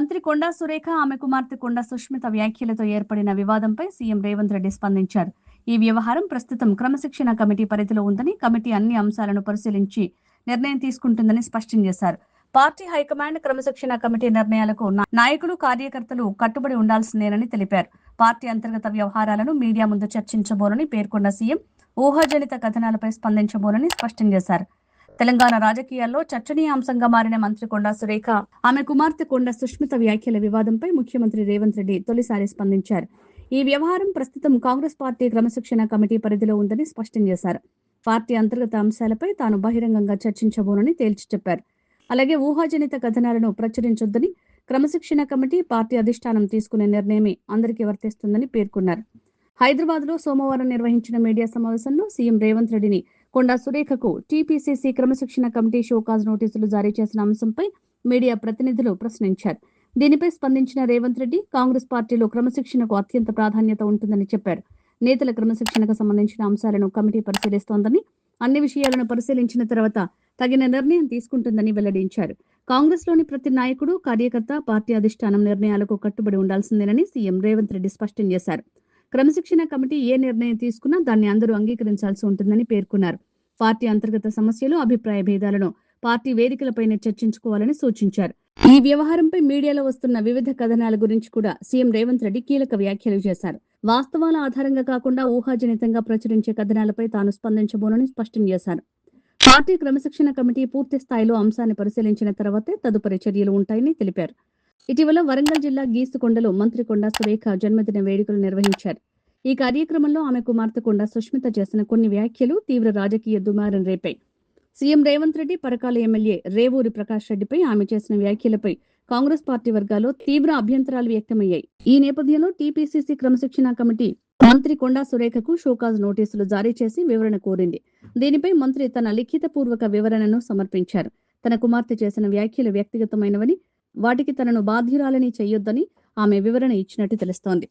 మంత్రి కొండా సురేఖ, ఆమె కుమార్తె కొండా సుష్మిత వ్యాఖ్యలతో ఏర్పడిన వివాదంపై సీఎం రేవంత్ రెడ్డి స్పందించారు. ఈ వ్యవహారం ప్రస్తుతం క్రమశిక్షణ కమిటీ పరిధిలో ఉందని, కమిటీ అన్ని అంశాలను పరిశీలించి నిర్ణయం తీసుకుంటుందని స్పష్టం చేశారు. పార్టీ హైకమాండ్ క్రమశిక్షణ కమిటీ నిర్ణయాలకు నాయకులు, కార్యకర్తలు కట్టుబడి ఉండాల్సిందేనని తెలిపారు. పార్టీ అంతర్గత వ్యవహారాలను మీడియా ముందు చర్చించబోనని పేర్కొన్న సీఎం ఊహాజనిత కథనాలపై స్పందించబోనని స్పష్టం చేశారు. తెలంగాణ రాజకీయాల్లో చర్చనీయాంశంగా మారిన మంత్రి కొండా సురేఖ, ఆమె కుమార్తె కొండా సుష్మిత వ్యాఖ్యల వివాదంపై ముఖ్యమంత్రి రేవంత్ రెడ్డి తొలిసారి స్పందించారు. ఈ వ్యవహారం ప్రస్తుతం కాంగ్రెస్ పార్టీ క్రమశిక్షణ కమిటీ పరిధిలో ఉందని స్పష్టం చేశారు. పార్టీ అంతర్గత అంశాలపై తాను బహిరంగంగా చర్చించబోనని తేల్చి చెప్పారు. అలాగే ఊహాజనిత కథనాలను ప్రచురించొద్దని, క్రమశిక్షణ కమిటీ పార్టీ అధిష్టానం తీసుకునే నిర్ణయమే అందరికీ వర్తిస్తుందని పేర్కొన్నారు. హైదరాబాద్ లో సోమవారం నిర్వహించిన మీడియా సమావేశంలో సీఎం రేవంత్ రెడ్డిని కొండా సురేఖకు టీపీసీసీ క్రమశిక్షణ కమిటీ షోకాజ్ నోటీసులు జారీ చేసిన అంశంపై మీడియా ప్రతినిధులు ప్రశ్నించారు. దీనిపై స్పందించిన రేవంత్ రెడ్డి, కాంగ్రెస్ పార్టీలో క్రమశిక్షణకు అత్యంత ప్రాధాన్యత ఉంటుందని చెప్పారు. నేతల క్రమశిక్షణకు సంబంధించిన అంశాలను కమిటీ పరిశీలిస్తోందని, అన్ని విషయాలను పరిశీలించిన తర్వాత తగిన నిర్ణయం తీసుకుంటుందని వెల్లడించారు. కాంగ్రెస్ లోని ప్రతి నాయకుడు, కార్యకర్త పార్టీ అధిష్టానం నిర్ణయాలకు కట్టుబడి ఉండాల్సిందేనని సీఎం రేవంత్ రెడ్డి స్పష్టం చేశారు. క్రమశిక్షణ కమిటీ ఏ నిర్ణయం తీసుకున్నా దాన్ని అందరూ అంగీకరించాల్సి ఉంటుందని పేర్కొన్నారు. పార్టీ అంతర్గత సమస్యలు, అభిప్రాయ భేదాలను పార్టీ వేదికలపైనే చర్చించుకోవాలని సూచించారు. ఈ వ్యవహారంపై మీడియాలో వస్తున్న వివిధ కథనాల గురించి కూడా సీఎం రేవంత్ రెడ్డి కీలక వ్యాఖ్యలు చేశారు. వాస్తవాల ఆధారంగా కాకుండా ఊహాజనితంగా ప్రచురించే కథనాలపై తాను స్పందించబోనని స్పష్టం చేశారు. పార్టీ క్రమశిక్షణ కమిటీ పూర్తి స్థాయిలో అంశాన్ని పరిశీలించిన తర్వాతే తదుపరి చర్యలు ఉంటాయని తెలిపారు. ఇటీవల వరంగల్ జిల్లా గీసుకొండలో మంత్రి కొండా సురేఖ జన్మదిన వేడుకలు నిర్వహించారు. ఈ కార్యక్రమంలో ఆమె కుమార్తె కొండా సుష్మిత చేసిన కొన్ని వ్యాఖ్యలు తీవ్ర రాజకీయ దుమారం రేపాయి. సీఎం రేవంత్ రెడ్డి, పరకాల ఎమ్మెల్యే రేవూరి ప్రకాష్ రెడ్డిపై ఆమె చేసిన వ్యాఖ్యలపై కాంగ్రెస్ పార్టీ వర్గాల్లో తీవ్ర అభ్యంతరాలు వ్యక్తమయ్యాయి. ఈ నేపథ్యంలో టీపీసీసీ క్రమశిక్షణ కమిటీ మంత్రి కొండా సురేఖకు షోకాజ్ నోటీసులు జారీ చేసి వివరణ కోరింది. దీనిపై మంత్రి తన లిఖితపూర్వక వివరణను సమర్పించారు. తన కుమార్తె చేసిన వ్యాఖ్యలు వ్యక్తిగతమైనవని, వాటికి తనను బాధ్యురాలని చేయొద్దని ఆమె వివరణ ఇచ్చినట్టు తెలుస్తోంది.